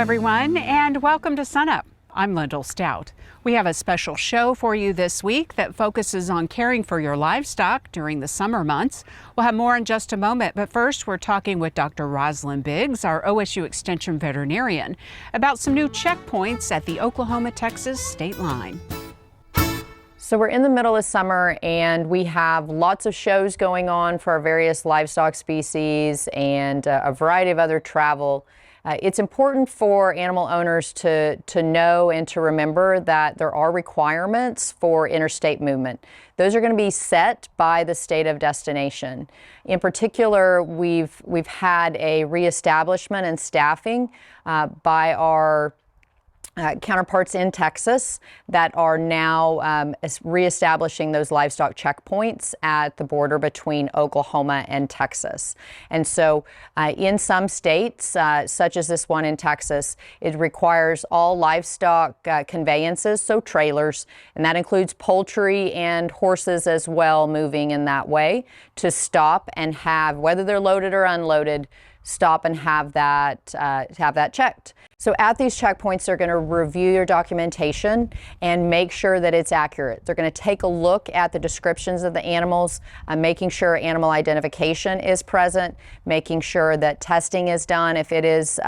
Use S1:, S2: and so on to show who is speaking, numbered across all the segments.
S1: everyone, and welcome to SUNUP. I'm Lyndall Stout. We have a special show for you this week that focuses on caring for your livestock during the summer months. We'll have more in just a moment, but first we're talking with Dr. Rosslyn Biggs, our OSU Extension veterinarian, about some new checkpoints at the Oklahoma-Texas state line.
S2: So we're in the middle of summer and we have lots of shows going on for our various livestock species and a variety of other travel. It's important for animal owners to know and to remember that there are requirements for interstate movement. Those are going to be set by the state of destination. In particular, we've had a reestablishment and staffing by our counterparts in Texas that are now reestablishing those livestock checkpoints at the border between Oklahoma and Texas. And so in some states, such as this one in Texas, it requires all livestock conveyances, so trailers, and that includes poultry and horses as well, moving in that way, to stop and have, whether they're loaded or unloaded, stop and have that checked. So at these checkpoints, they're going to review your documentation and make sure that it's accurate. They're going to take a look at the descriptions of the animals, making sure animal identification is present, making sure that testing is done if it is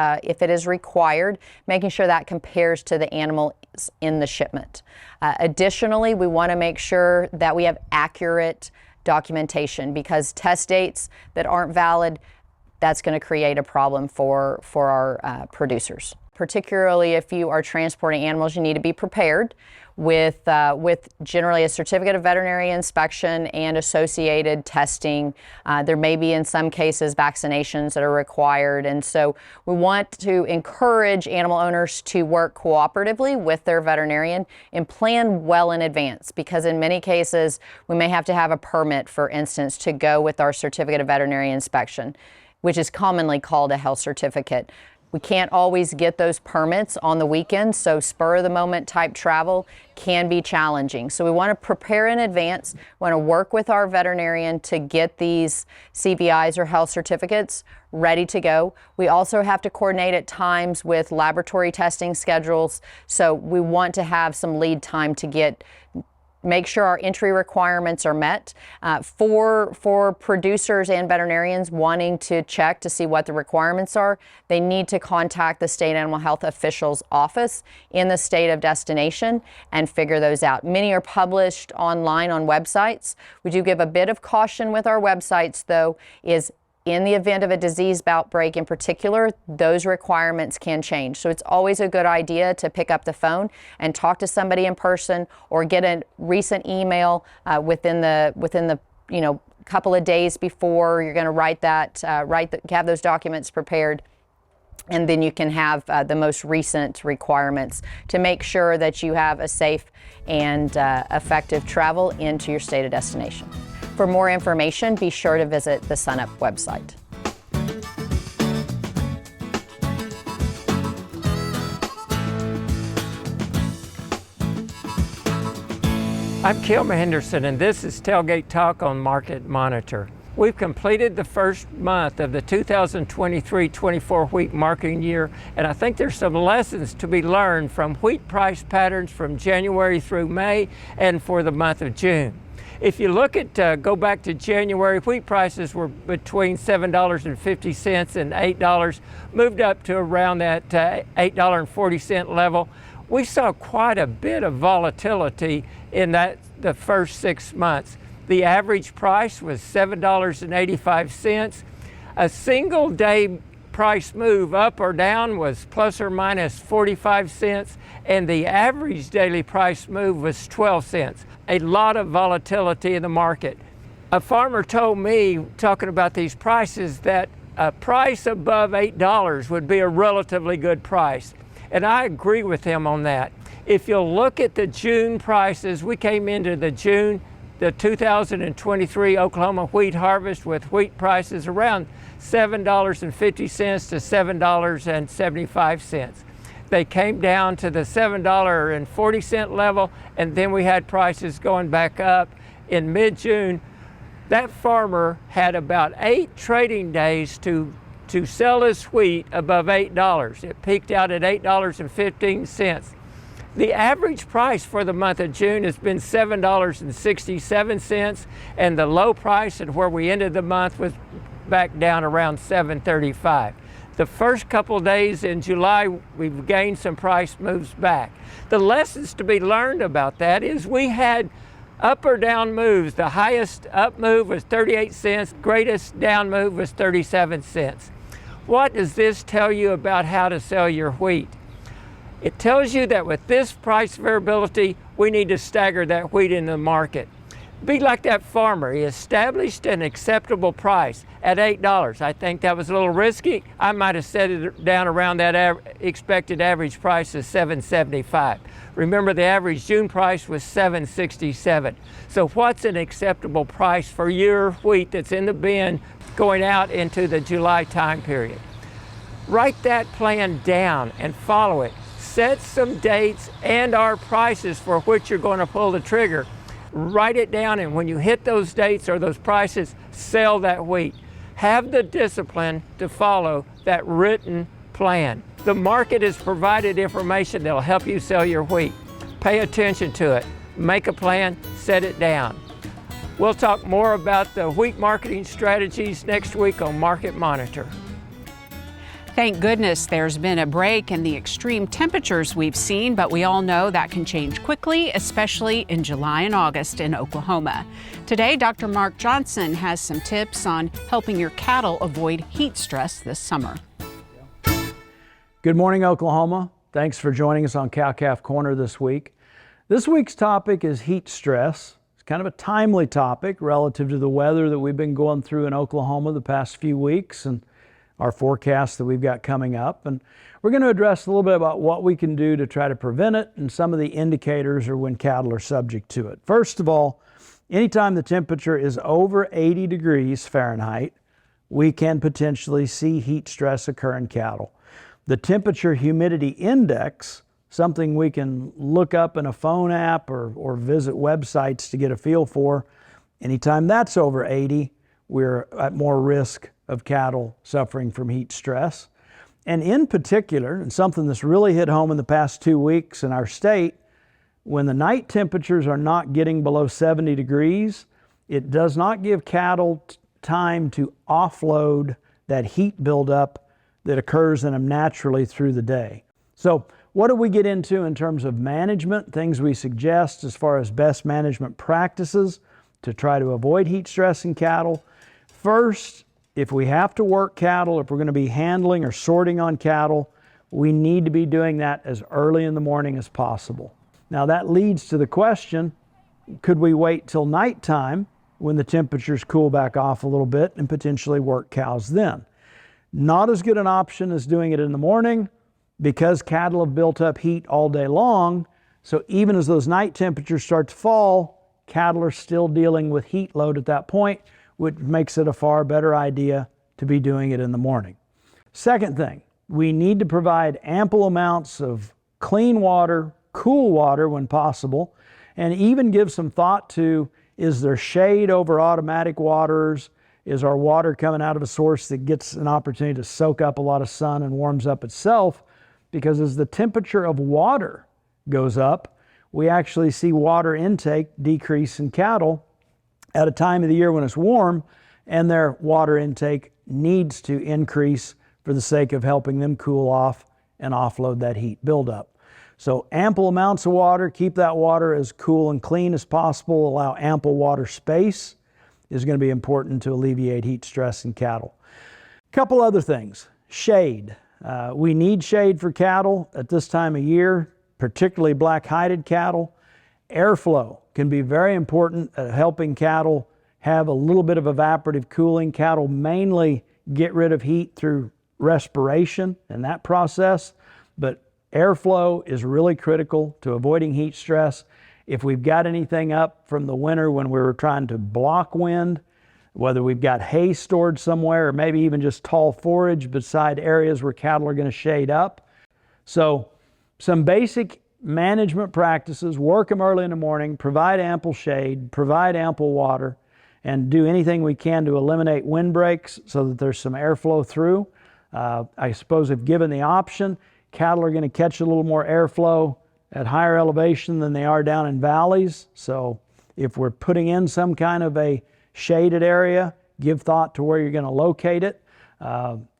S2: required, making sure that compares to the animal in the shipment. Additionally, we want to make sure that we have accurate documentation, because test dates that aren't valid, that's going to create a problem for our producers. Particularly if you are transporting animals, you need to be prepared with generally a certificate of veterinary inspection and associated testing. There may be, in some cases, vaccinations that are required. And so we want to encourage animal owners to work cooperatively with their veterinarian and plan well in advance, because in many cases, we may have to have a permit, for instance, to go with our certificate of veterinary inspection, which is commonly called a health certificate. We can't always get those permits on the weekend, so spur-of-the-moment type travel can be challenging. So we want to prepare in advance. We want to work with our veterinarian to get these CVIs or health certificates ready to go. We also have to coordinate at times with laboratory testing schedules, so we want to have some lead time to make sure our entry requirements are met. For producers and veterinarians wanting to check to see what the requirements are, they need to contact the state animal health official's office in the state of destination and figure those out. Many are published online on websites. We do give a bit of caution with our websites, though, is in the event of a disease outbreak in particular, those requirements can change. So it's always a good idea to pick up the phone and talk to somebody in person, or get a recent email within the couple of days before you're going to have those documents prepared. And then you can have the most recent requirements to make sure that you have a safe and effective travel into your state of destination. For more information, be sure to visit the SUNUP website.
S3: I'm Kilma Henderson, and this is Tailgate Talk on Market Monitor. We've completed the first month of the 2023-24 wheat marketing year, and I think there's some lessons to be learned from wheat price patterns from January through May and for the month of June. If you look at, go back to January, wheat prices were between $7.50 and $8, moved up to around that $8.40 level. We saw quite a bit of volatility in the first 6 months. The average price was $7.85. A single day price move up or down was plus or minus 45 cents, and the average daily price move was 12 cents. A lot of volatility in the market. A farmer told me, talking about these prices, that a price above $8 would be a relatively good price. And I agree with him on that. If you'll look at the June prices, we came into the 2023 Oklahoma wheat harvest with wheat prices around $7.50 to $7.75. They came down to the $7.40 level, and then we had prices going back up in mid-June. That farmer had about 8 trading days to to sell this wheat above $8. It peaked out at $8.15. The average price for the month of June has been $7.67, and the low price and where we ended the month was back down around $7.35. The first couple days in July, we've gained some price moves back. The lessons to be learned about that is we had up or down moves. The highest up move was 38 cents, greatest down move was 37 cents. What does this tell you about how to sell your wheat? It tells you that with this price variability, we need to stagger that wheat in the market. Be like that farmer. He established an acceptable price at $8. I think that was a little risky. I might have set it down around that expected average price of $7.75. Remember, the average June price was $7.67. So what's an acceptable price for your wheat that's in the bin going out into the July time period? Write that plan down and follow it. Set some dates and our prices for which you're going to pull the trigger. Write it down, and when you hit those dates or those prices, sell that wheat. Have the discipline to follow that written plan. The market has provided information that will help you sell your wheat. Pay attention to it. Make a plan, set it down. We'll talk more about the wheat marketing strategies next week on Market Monitor.
S1: Thank goodness there's been a break in the extreme temperatures we've seen, but we all know that can change quickly, especially in July and August in Oklahoma. Today, Dr. Mark Johnson has some tips on helping your cattle avoid heat stress this summer.
S4: Good morning, Oklahoma. Thanks for joining us on Cow-Calf Corner this week. This week's topic is heat stress. It's kind of a timely topic relative to the weather that we've been going through in Oklahoma the past few weeks and our forecast that we've got coming up. And we're going to address a little bit about what we can do to try to prevent it and some of the indicators or when cattle are subject to it. First of all, anytime the temperature is over 80 degrees Fahrenheit, we can potentially see heat stress occur in cattle. The temperature humidity index, something we can look up in a phone app or visit websites to get a feel for, anytime that's over 80, we're at more risk of cattle suffering from heat stress. And in particular, and something that's really hit home in the past 2 weeks in our state, when the night temperatures are not getting below 70 degrees, it does not give cattle time to offload that heat buildup that occurs in them naturally through the day. So what do we get into in terms of management, things we suggest as far as best management practices to try to avoid heat stress in cattle? First, if we have to work cattle, if we're going to be handling or sorting on cattle, we need to be doing that as early in the morning as possible. Now that leads to the question, could we wait till nighttime when the temperatures cool back off a little bit and potentially work cows then? Not as good an option as doing it in the morning because cattle have built up heat all day long. So even as those night temperatures start to fall, cattle are still dealing with heat load at that point, which makes it a far better idea to be doing it in the morning. Second thing, we need to provide ample amounts of clean water, cool water when possible, and even give some thought to, is there shade over automatic waters? Is our water coming out of a source that gets an opportunity to soak up a lot of sun and warms up itself? Because as the temperature of water goes up, we actually see water intake decrease in cattle at a time of the year when it's warm, and their water intake needs to increase for the sake of helping them cool off and offload that heat buildup. So ample amounts of water, keep that water as cool and clean as possible, allow ample water space is going to be important to alleviate heat stress in cattle. A couple other things. Shade. We need shade for cattle at this time of year, particularly black-hided cattle. Airflow can be very important at helping cattle have a little bit of evaporative cooling. Cattle mainly get rid of heat through respiration and that process, but airflow is really critical to avoiding heat stress. If we've got anything up from the winter when we were trying to block wind, whether we've got hay stored somewhere or maybe even just tall forage beside areas where cattle are going to shade up. So some basic management practices, work them early in the morning, provide ample shade, provide ample water, and do anything we can to eliminate windbreaks so that there's some airflow through. I suppose if given the option, cattle are going to catch a little more airflow at higher elevation than they are down in valleys. So if we're putting in some kind of a shaded area, give thought to where you're going to locate it.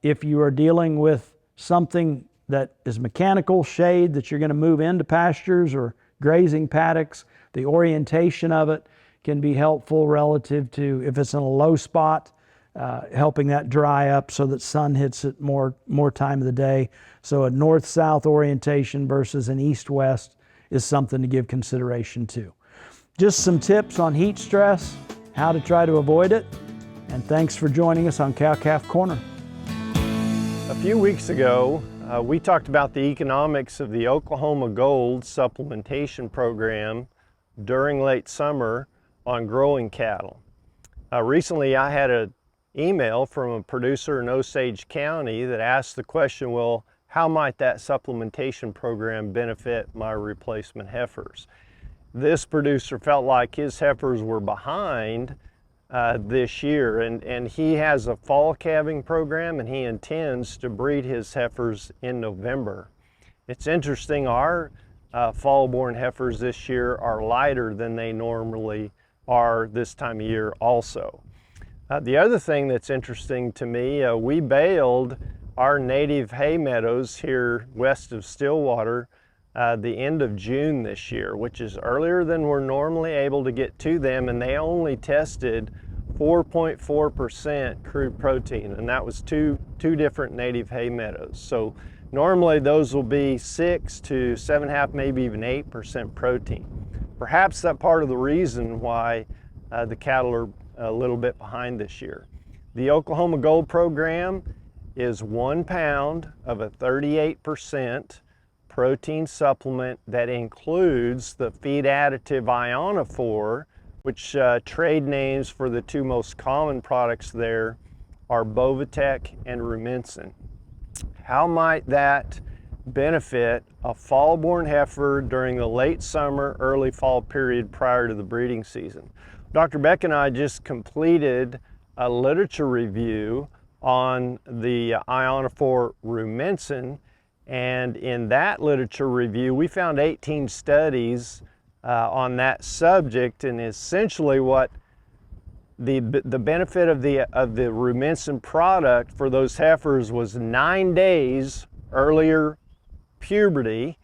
S4: If you are dealing with something that is mechanical shade that you're going to move into pastures or grazing paddocks, the orientation of it can be helpful relative to if it's in a low spot, helping that dry up so that sun hits it more time of the day. So a north-south orientation versus an east-west is something to give consideration to. Just some tips on heat stress, how to try to avoid it, and thanks for joining us on Cow-Calf Corner.
S5: A few weeks ago, we talked about the economics of the Oklahoma Gold supplementation program during late summer on growing cattle. Recently, I had an email from a producer in Osage County that asked the question, well, how might that supplementation program benefit my replacement heifers? This producer felt like his heifers were behind this year, and he has a fall calving program, and he intends to breed his heifers in November. It's interesting, our fall-born heifers this year are lighter than they normally are this time of year also. The other thing that's interesting to me, we baled our native hay meadows here west of Stillwater the end of June this year, which is earlier than we're normally able to get to them, and they only tested 4.4% crude protein, and that was two different native hay meadows. So normally those will be 6 to 7.5, maybe even 8% protein. Perhaps that's part of the reason why the cattle are a little bit behind this year. The Oklahoma Gold program is 1 pound of a 38% protein supplement that includes the feed additive ionophore, which trade names for the two most common products there are Bovatec and Rumensin. How might that benefit a fall-born heifer during the late summer, early fall period prior to the breeding season? Dr. Beck and I just completed a literature review on the ionophore Rumensin, and in that literature review we found 18 studies on that subject, and essentially what the benefit of the Rumensin product for those heifers was 9 days earlier puberty,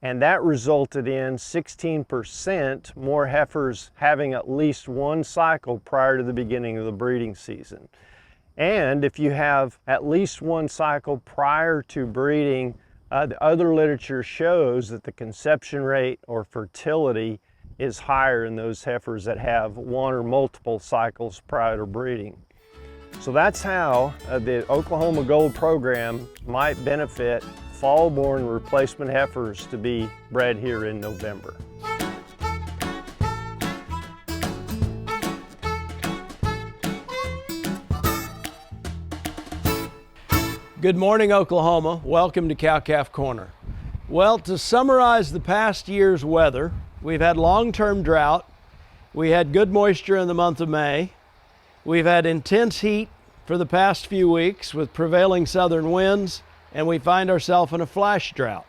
S5: and that resulted in 16% more heifers having at least one cycle prior to the beginning of the breeding season. And if you have at least one cycle prior to breeding, the other literature shows that the conception rate or fertility is higher in those heifers that have one or multiple cycles prior to breeding. So that's how the Oklahoma Gold program might benefit fall-born replacement heifers to be bred here in November.
S4: Good morning, Oklahoma. Welcome to Cow-Calf Corner. Well, to summarize the past year's weather, we've had long-term drought. We had good moisture in the month of May. We've had intense heat for the past few weeks with prevailing southern winds, and we find ourselves in a flash drought.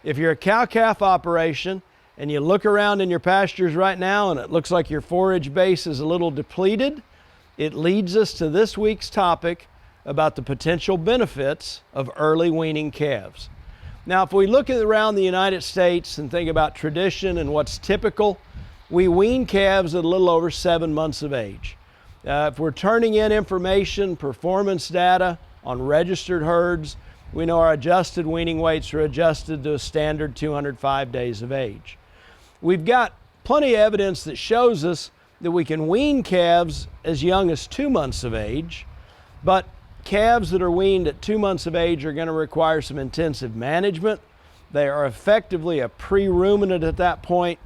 S4: If you're a cow-calf operation and you look around in your pastures right now and it looks like your forage base is a little depleted, it leads us to this week's topic about the potential benefits of early weaning calves. Now, if we look around the United States and think about tradition and what's typical, we wean calves at a little over 7 months of age. If we're turning in information, performance data on registered herds, we know our adjusted weaning weights are adjusted to a standard 205 days of age. We've got plenty of evidence that shows us that we can wean calves as young as 2 months of age, but calves that are weaned at 2 months of age are going to require some intensive management. They are effectively a pre-ruminant at that point,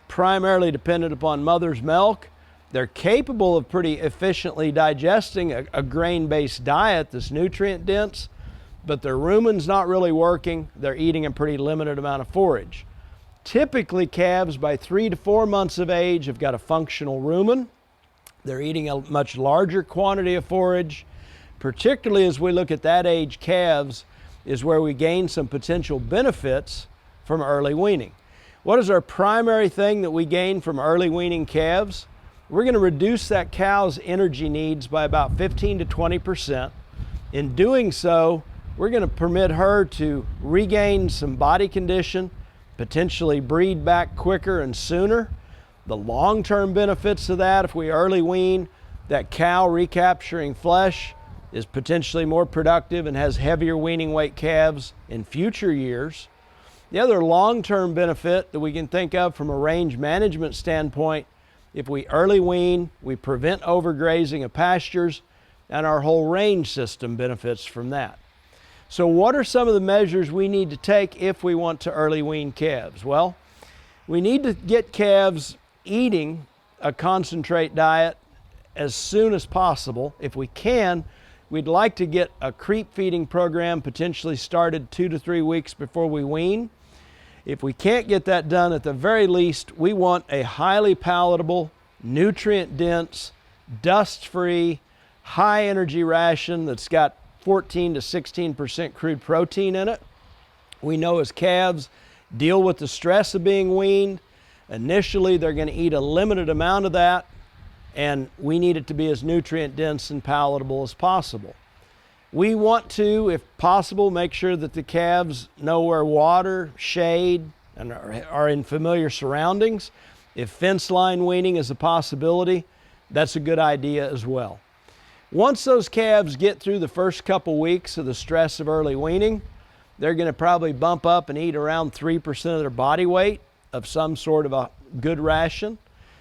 S4: primarily dependent upon mother's milk. They're capable of pretty efficiently digesting a grain-based diet that's nutrient-dense, but their rumen's not really working. They're eating a pretty limited amount of forage. Typically, calves by 3 to 4 months of age have got a functional rumen. They're eating a much larger quantity of forage. particularly as we look at that age calves, is where we gain some potential benefits from early weaning. What is our primary thing that we gain from early weaning calves? We're going to reduce that cow's energy needs by about 15 to 20%. In doing so, we're going to permit her to regain some body condition, potentially breed back quicker and sooner. The long-term benefits of that, if we early wean, that cow recapturing flesh is potentially more productive and has heavier weaning weight calves in future years. The other long-term benefit that we can think of from a range management standpoint, if we early wean, we prevent overgrazing of pastures, and our whole range system benefits from that. So what are some of the measures we need to take if we want to early wean calves? Well, we need to get calves eating a concentrate diet as soon as possible. If we can, we'd like to get a creep feeding program potentially started 2 to 3 weeks before we wean. If we can't get that done, at the very least, we want a highly palatable, nutrient-dense, dust-free, high-energy ration that's got 14 to 16% crude protein in it. We know as calves deal with the stress of being weaned, initially they're going to eat a limited amount of that, and we need it to be as nutrient-dense and palatable as possible. We want to, if possible, make sure that the calves know where water, shade, and are in familiar surroundings. If fence line weaning is a possibility, that's a good idea as well. Once those calves get through the first couple weeks of the stress of early weaning, they're going to probably bump up and eat around 3% of their body weight of some sort of a good ration.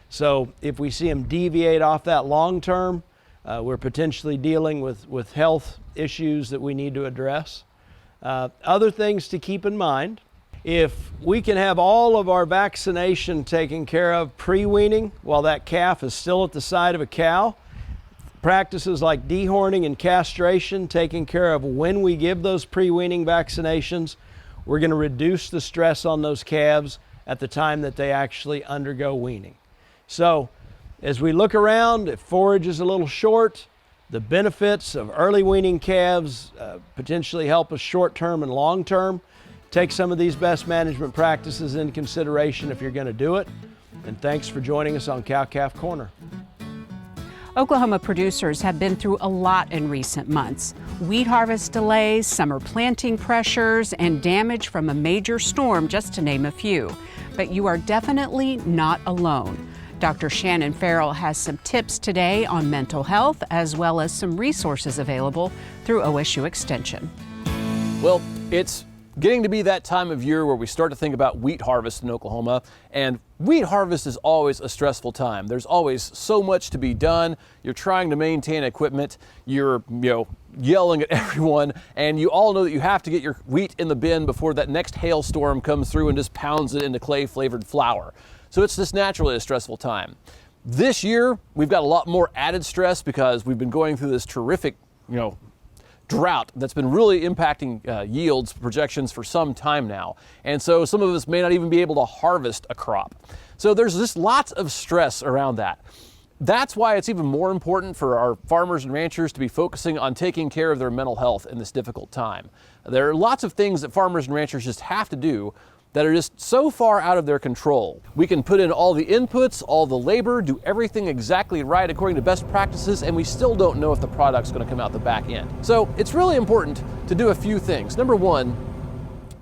S4: So if we see them deviate off that long term, we're potentially dealing with health issues that we need to address. Other things to keep in mind, if we can have all of our vaccination taken care of pre-weaning while that calf is still at the side of a cow, practices like dehorning and castration taken care of when we give those pre-weaning vaccinations, we're going to reduce the stress on those calves at the time that they actually undergo weaning. So as we look around, if forage is a little short, the benefits of early weaning calves potentially help us short-term and long-term. Take some of these best management practices into consideration if you're going to do it. And thanks for joining us on Cow-Calf Corner.
S1: Oklahoma producers have been through a lot in recent months. Wheat harvest delays, summer planting pressures, and damage from a major storm, just to name a few. But you are definitely not alone. Dr. Shannon Ferrell has some tips today on mental health, as well as some resources available through OSU Extension.
S6: Well, it's getting to be that time of year where we start to think about wheat harvest in Oklahoma, and wheat harvest is always a stressful time. There's always so much to be done. You're trying to maintain equipment, you're yelling at everyone, and you all know that you have to get your wheat in the bin before that next hailstorm comes through and just pounds it into clay-flavored flour. So it's just naturally a stressful time. This year, we've got a lot more added stress because we've been going through this terrific, drought that's been really impacting yields projections for some time now. And so some of us may not even be able to harvest a crop. So there's just lots of stress around that. That's why it's even more important for our farmers and ranchers to be focusing on taking care of their mental health in this difficult time. There are lots of things that farmers and ranchers just have to do that are just so far out of their control. We can put in all the inputs, all the labor, do everything exactly right according to best practices, and we still don't know if the product's going to come out the back end. So it's really important to do a few things. Number one,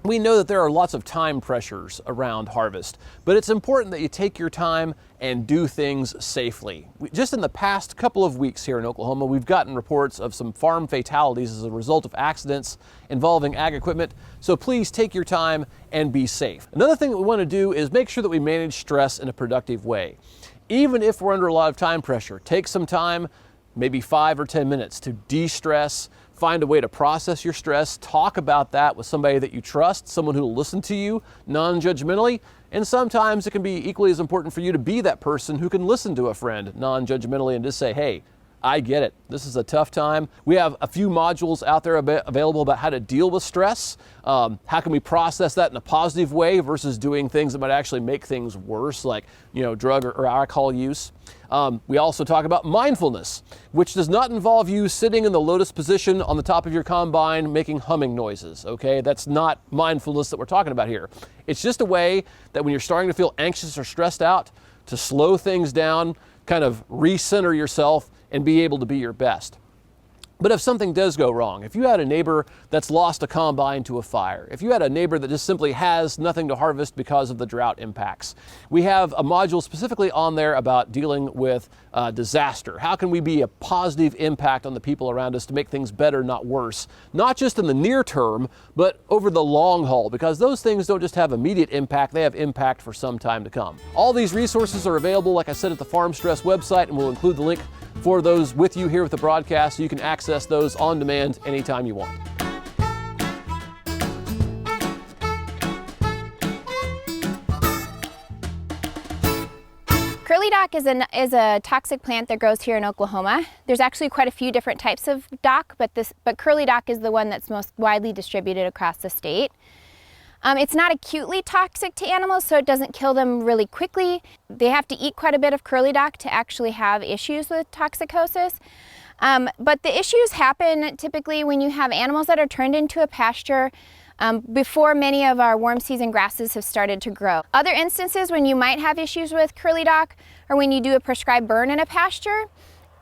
S6: we know that there are lots of time pressures around harvest, but it's important that you take your time and do things safely. Just in the past couple of weeks here in Oklahoma, we've gotten reports of some farm fatalities as a result of accidents involving ag equipment, so please take your time and be safe. Another thing that we want to do is make sure that we manage stress in a productive way. Even if we're under a lot of time pressure, take some time, maybe 5 or 10 minutes to de-stress, find a way to process your stress, talk about that with somebody that you trust, someone who will listen to you non-judgmentally, and sometimes it can be equally as important for you to be that person who can listen to a friend non-judgmentally and just say, hey, I get it. This is a tough time. We have a few modules out there available about how to deal with stress. How can we process that in a positive way versus doing things that might actually make things worse, like drug or alcohol use. We also talk about mindfulness, which does not involve you sitting in the lotus position on the top of your combine making humming noises, okay? That's not mindfulness that we're talking about here. It's just a way that when you're starting to feel anxious or stressed out, to slow things down, kind of recenter yourself and be able to be your best. But if something does go wrong, if you had a neighbor that's lost a combine to a fire, if you had a neighbor that just simply has nothing to harvest because of the drought impacts, we have a module specifically on there about dealing with disaster. How can we be a positive impact on the people around us to make things better, not worse? Not just in the near term, but over the long haul, because those things don't just have immediate impact, they have impact for some time to come. All these resources are available, like I said, at the Farm Stress website, and we'll include the link for those with you here with the broadcast, so you can access those on demand anytime you want.
S7: Curly dock is a toxic plant that grows here in Oklahoma. There's actually quite a few different types of dock, but curly dock is the one that's most widely distributed across the state. It's not acutely toxic to animals, so it doesn't kill them really quickly. They have to eat quite a bit of curly dock to actually have issues with toxicosis. But the issues happen typically when you have animals that are turned into a pasture before many of our warm season grasses have started to grow. Other instances when you might have issues with curly dock are when you do a prescribed burn in a pasture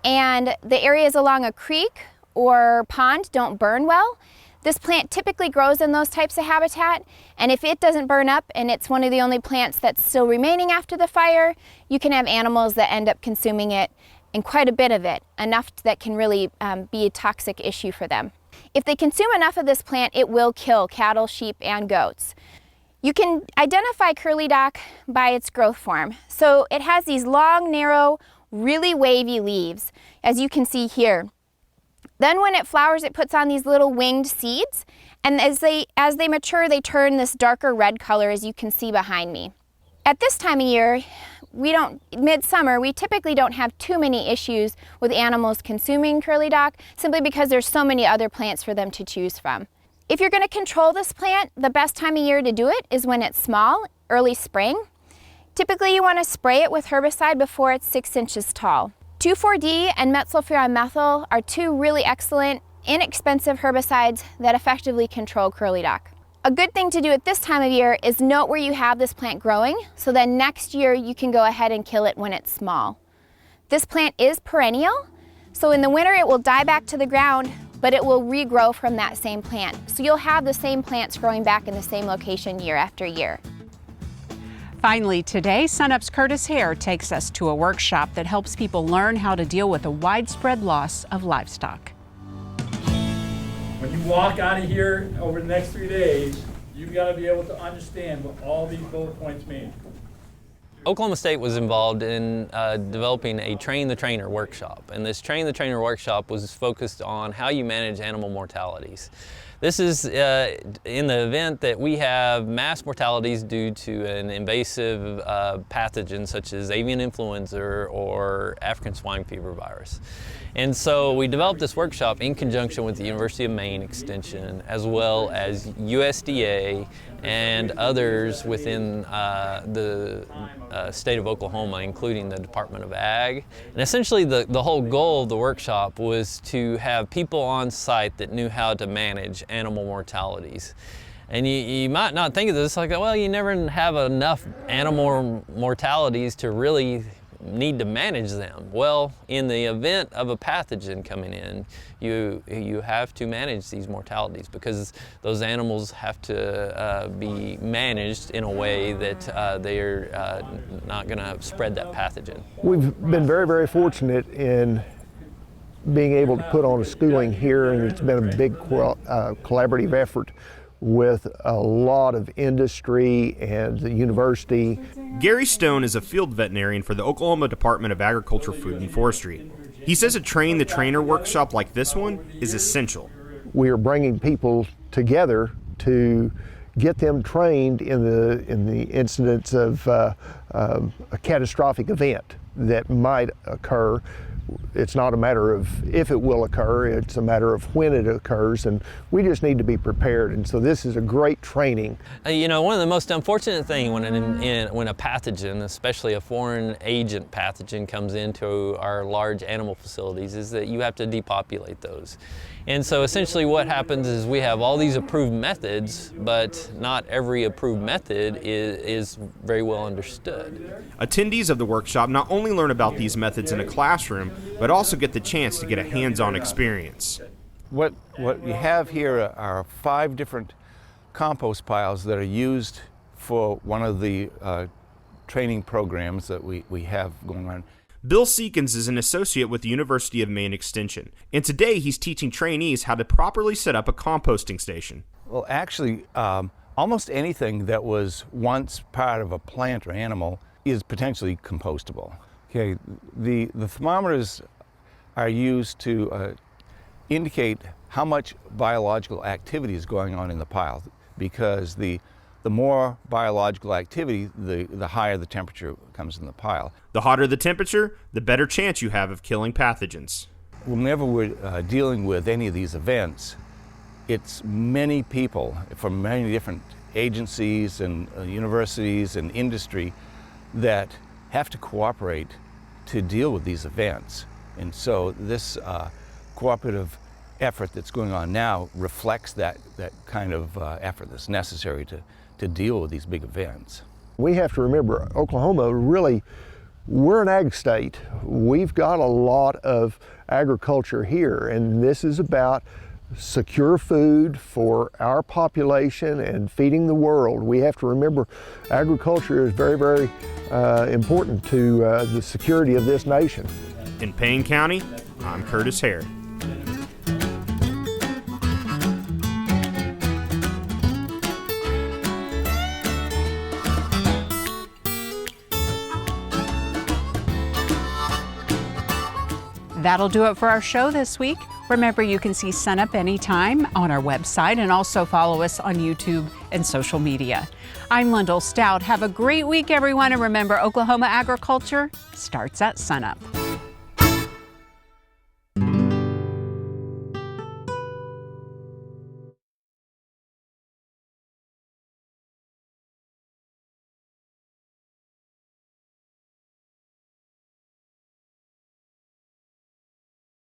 S7: and the areas along a creek or pond don't burn well. This plant typically grows in those types of habitat, and if it doesn't burn up and it's one of the only plants that's still remaining after the fire, you can have animals that end up consuming it, and quite a bit of it, enough that can really be a toxic issue for them. If they consume enough of this plant, it will kill cattle, sheep, and goats. You can identify curly dock by its growth form. So it has these long, narrow, really wavy leaves, as you can see here. Then when it flowers, it puts on these little winged seeds, and as they mature, they turn this darker red color, as you can see behind me. At this time of year, midsummer, we typically don't have too many issues with animals consuming curly dock, simply because there's so many other plants for them to choose from. If you're going to control this plant, the best time of year to do it is when it's small, early spring. Typically, you want to spray it with herbicide before it's 6 inches tall. 2,4-D and metsulfuron-methyl are two really excellent, inexpensive herbicides that effectively control curly dock. A good thing to do at this time of year is note where you have this plant growing, so then next year you can go ahead and kill it when it's small. This plant is perennial, so in the winter it will die back to the ground, but it will regrow from that same plant. So you'll have the same plants growing back in the same location year after year.
S1: Finally today, SUNUP's Curtis Hare takes us to a workshop that helps people learn how to deal with the widespread loss of livestock.
S8: When you walk out of here over the next 3 days, you've got to be able to understand what all these bullet points mean.
S9: Oklahoma State was involved in developing a Train the Trainer workshop, and this Train the Trainer workshop was focused on how you manage animal mortalities. This is in the event that we have mass mortalities due to an invasive pathogen such as avian influenza or African swine fever virus. And so we developed this workshop in conjunction with the University of Maine Extension, as well as USDA and others within the state of Oklahoma, including the Department of Ag. And essentially the whole goal of the workshop was to have people on site that knew how to manage animal mortalities. And you might not think of this like, well, you never have enough animal mortalities to really need to manage them. Well, in the event of a pathogen coming in, you have to manage these mortalities because those animals have to be managed in a way that they're not going to spread that pathogen.
S10: We've been very, very fortunate in being able to put on a schooling here, and it's been a big collaborative effort with a lot of industry and the university.
S11: Gary Stone is a field veterinarian for the Oklahoma Department of Agriculture, Food and Forestry. He says a Train the Trainer workshop like this one is essential.
S10: We are bringing people together to get them trained in the incidence of a catastrophic event that might occur it's not a matter of if it will occur, it's a matter of when it occurs, and we just need to be prepared. And so this is a great training.
S9: You know, one of the most unfortunate things when a pathogen, especially a foreign agent pathogen, comes into our large animal facilities is that you have to depopulate those. And so essentially what happens is we have all these approved methods, but not every approved method is very well understood.
S11: Attendees of the workshop not only learn about these methods in a classroom, but also get the chance to get a hands-on experience.
S12: What we have here are 5 different compost piles that are used for one of the training programs that we have going on.
S11: Bill Seekins is an associate with the University of Maine Extension, and today he's teaching trainees how to properly set up a composting station.
S12: Well, actually, almost anything that was once part of a plant or animal is potentially compostable. Okay, the thermometers are used to indicate how much biological activity is going on in the pile, because the more biological activity, the higher the temperature comes in the pile.
S11: The hotter the temperature, the better chance you have of killing pathogens.
S12: Whenever we're dealing with any of these events, it's many people from many different agencies and universities and industry that have to cooperate to deal with these events. And so this cooperative effort that's going on now reflects that kind of effort that's necessary to deal with these big events.
S10: We have to remember, Oklahoma, really, we're an ag state. We've got a lot of agriculture here, and this is about secure food for our population and feeding the world. We have to remember agriculture is very, very important to the security of this nation.
S11: In Payne County, I'm Curtis Hare.
S1: That'll do it for our show this week. Remember, you can see SUNUP anytime on our website and also follow us on YouTube and social media. I'm Lyndall Stout. Have a great week, everyone, and remember, Oklahoma agriculture starts at SUNUP.